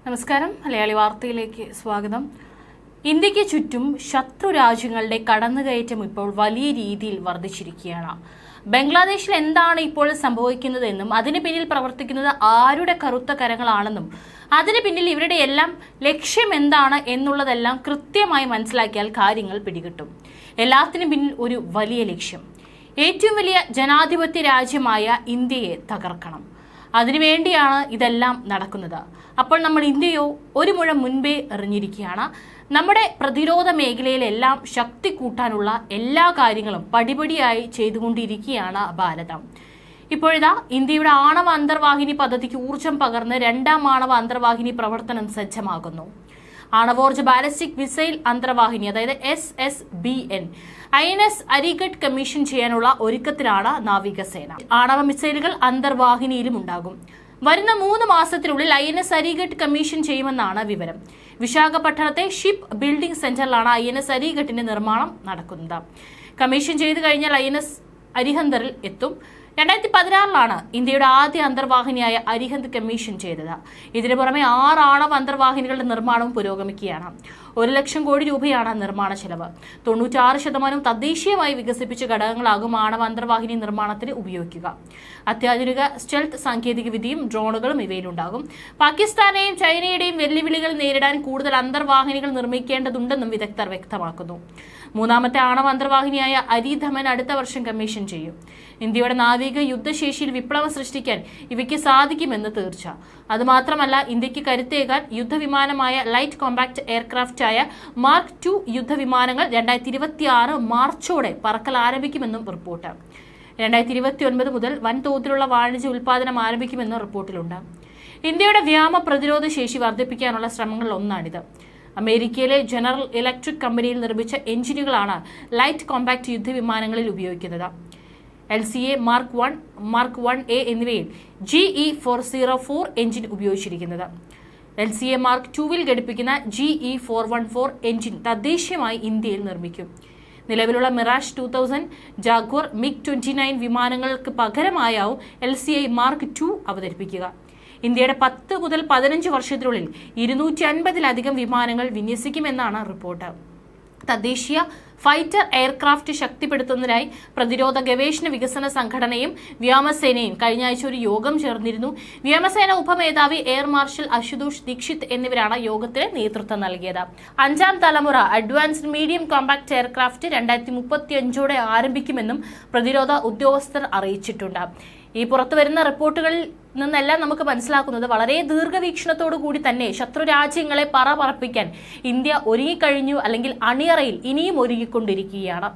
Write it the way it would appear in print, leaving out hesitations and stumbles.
നമസ്കാരം. മലയാളി വാർത്തയിലേക്ക് സ്വാഗതം. ഇന്ത്യക്ക് ചുറ്റും ശത്രു രാജ്യങ്ങളുടെ കടന്നുകയറ്റം ഇപ്പോൾ വലിയ രീതിയിൽ വർദ്ധിച്ചിരിക്കുകയാണ്. ബംഗ്ലാദേശിൽ എന്താണ് ഇപ്പോൾ സംഭവിക്കുന്നതെന്നും അതിന് പിന്നിൽ പ്രവർത്തിക്കുന്നത് ആരുടെ കറുത്ത കരങ്ങളാണെന്നും അതിന് പിന്നിൽ ഇവരുടെ എല്ലാം ലക്ഷ്യം എന്താണ് എന്നുള്ളതെല്ലാം കൃത്യമായി മനസ്സിലാക്കിയാൽ കാര്യങ്ങൾ പിടികിട്ടും. എല്ലാത്തിനും പിന്നിൽ ഒരു വലിയ ലക്ഷ്യം, ഏറ്റവും വലിയ ജനാധിപത്യ രാജ്യമായ ഇന്ത്യയെ തകർക്കണം. അതിനുവേണ്ടിയാണ് ഇതെല്ലാം നടക്കുന്നത്. അപ്പോൾ നമ്മൾ ഇന്ത്യയോ ഒരു മുഴം മുൻപേ എറിഞ്ഞിരിക്കുകയാണ്. നമ്മുടെ പ്രതിരോധ മേഖലയിലെല്ലാം ശക്തി കൂട്ടാനുള്ള എല്ലാ കാര്യങ്ങളും പടിപടിയായി ചെയ്തുകൊണ്ടിരിക്കുകയാണ് ഭാരതം. ഇപ്പോഴിതാ ഇന്ത്യയുടെ ആണവ അന്തർവാഹിനി പദ്ധതിക്ക് ഊർജം പകർന്ന് രണ്ടാം ആണവ അന്തർവാഹിനി പ്രവർത്തനം സജ്ജമാകുന്നു. ആണവോർജ ബാലിസ്റ്റിക് മിസൈൽ അന്തർവാഹിനി, അതായത് SSBN INS അരിഘട്ട് കമ്മീഷൻ ചെയ്യാനുള്ള ഒരുക്കത്തിലാണ് നാവികസേന. ആണവ മിസൈലുകൾ അന്തർവാഹിനിയിലും ഉണ്ടാകും. വരുന്ന 3 മാസത്തിനുള്ളിൽ INS അരിഘട്ട് കമ്മീഷൻ ചെയ്യുമെന്നാണ് വിവരം. വിശാഖപട്ടണത്തെ ഷിപ്പ് ബിൽഡിംഗ് സെന്ററിലാണ് INS അരിഘട്ടിന്റെ നിർമ്മാണം നടക്കുന്നത്. കമ്മീഷൻ ചെയ്തു കഴിഞ്ഞാൽ INS അരിഹന്തറിൽ എത്തും. 2016 ഇന്ത്യയുടെ ആദ്യ അന്തർവാഹിനിയായ അരിഹന്ത് കമ്മീഷൻ ചെയ്തത്. ഇതിനു പുറമെ 6 ആണവ അന്തർവാഹിനികളുടെ നിർമ്മാണവും പുരോഗമിക്കുകയാണ്. 1 ലക്ഷം കോടി രൂപയാണ് നിർമ്മാണ ചെലവ്. 96% തദ്ദേശീയമായി വികസിപ്പിച്ച ഘടകങ്ങളാകും ആണവ അന്തർവാഹിനി നിർമ്മാണത്തിന് ഉപയോഗിക്കുക. അത്യാധുനിക സ്റ്റെൽത്ത് സാങ്കേതിക വിദ്യയും ഡ്രോണുകളും ഇവയിലുണ്ടാകും. പാകിസ്ഥാനെയും ചൈനയുടെയും വെല്ലുവിളികൾ നേരിടാൻ കൂടുതൽ അന്തർവാഹിനികൾ നിർമ്മിക്കേണ്ടതുണ്ടെന്നും വിദഗ്ധർ വ്യക്തമാക്കുന്നു. 3ാമത്തെ ആണവ അന്തർവാഹിനിയായ അരിധമൻ അടുത്ത വർഷം കമ്മീഷൻ ചെയ്യും. ഇന്ത്യയുടെ നാവിക യുദ്ധശേഷിയിൽ വിപ്ലവം സൃഷ്ടിക്കാൻ ഇവയ്ക്ക് സാധിക്കുമെന്ന് തീർച്ച. അതുമാത്രമല്ല, ഇന്ത്യക്ക് കരുത്തേകാൻ യുദ്ധവിമാനമായ ലൈറ്റ് കോമ്പാക്ട് എയർക്രാഫ്റ്റായ മാർക്ക് 2 യുദ്ധവിമാനങ്ങൾ 2026 മാർച്ചോടെ പറക്കൽ ആരംഭിക്കുമെന്നും റിപ്പോർട്ട്. 2029 മുതൽ വൻതോതിലുള്ള വാണിജ്യ ഉൽപ്പാദനം ആരംഭിക്കുമെന്നും റിപ്പോർട്ടിലുണ്ട്. ഇന്ത്യയുടെ വ്യോമ പ്രതിരോധ ശേഷി വർദ്ധിപ്പിക്കാനുള്ള ശ്രമങ്ങളിൽ ഒന്നാണിത്. അമേരിക്കയിലെ ജനറൽ ഇലക്ട്രിക് കമ്പനിയിൽ നിർമ്മിച്ച എഞ്ചിനുകളാണ് ലൈറ്റ് കോമ്പാക്ട് യുദ്ധവിമാനങ്ങളിൽ ഉപയോഗിക്കുന്നത്. LCA മാർക്ക് 1, മാർക്ക് 1A എന്നിവയിൽ GE404 എഞ്ചിൻ ഉപയോഗിച്ചിരിക്കുന്നത്. LCA മാർക്ക് 2 ഘടിപ്പിക്കുന്ന GE414 എഞ്ചിൻ തദ്ദേശീയമായി ഇന്ത്യയിൽ നിർമ്മിക്കും. നിലവിലുള്ള മിറാഷ് 2000, ജാഗ്വർ, MiG-29 വിമാനങ്ങൾക്ക് പകരമായാവും LCA മാർക്ക് 2 അവതരിപ്പിക്കുക. ഇന്ത്യയുടെ 10 മുതൽ 15 വർഷത്തിനുള്ളിൽ 250-ലധികം വിമാനങ്ങൾ വിന്യസിക്കുമെന്നാണ് റിപ്പോർട്ട്. തദ്ദേശീയ ഫൈറ്റർ എയർക്രാഫ്റ്റ് ശക്തിപ്പെടുത്തുന്നതിനായി പ്രതിരോധ ഗവേഷണ വികസന സംഘടനയും വ്യോമസേനയും കഴിഞ്ഞ ആഴ്ച ഒരു യോഗം ചേർന്നിരുന്നു. വ്യോമസേന ഉപമേധാവി എയർ മാർഷൽ അശുതോഷ് ദീക്ഷിത് എന്നിവരാണ് യോഗത്തിന് നേതൃത്വം നൽകിയത്. 5ാം തലമുറ അഡ്വാൻസ്ഡ് മീഡിയം കോമ്പാക്ട് എയർക്രാഫ്റ്റ് 2035ഓടെ ആരംഭിക്കുമെന്നും പ്രതിരോധ ഉദ്യോഗസ്ഥർ അറിയിച്ചിട്ടുണ്ട്. ഈ പുറത്തുവരുന്ന റിപ്പോർട്ടുകളിൽ നിന്നെല്ലാം നമുക്ക് മനസ്സിലാക്കുന്നത് വളരെ ദീർഘവീക്ഷണത്തോടു കൂടി തന്നെ ശത്രു രാജ്യങ്ങളെ പറപ്പിക്കാൻ ഇന്ത്യ ഒരുങ്ങിക്കഴിഞ്ഞു, അല്ലെങ്കിൽ അണിയറയിൽ ഇനിയും ഒരുങ്ങിക്കൊണ്ടിരിക്കുകയാണ്.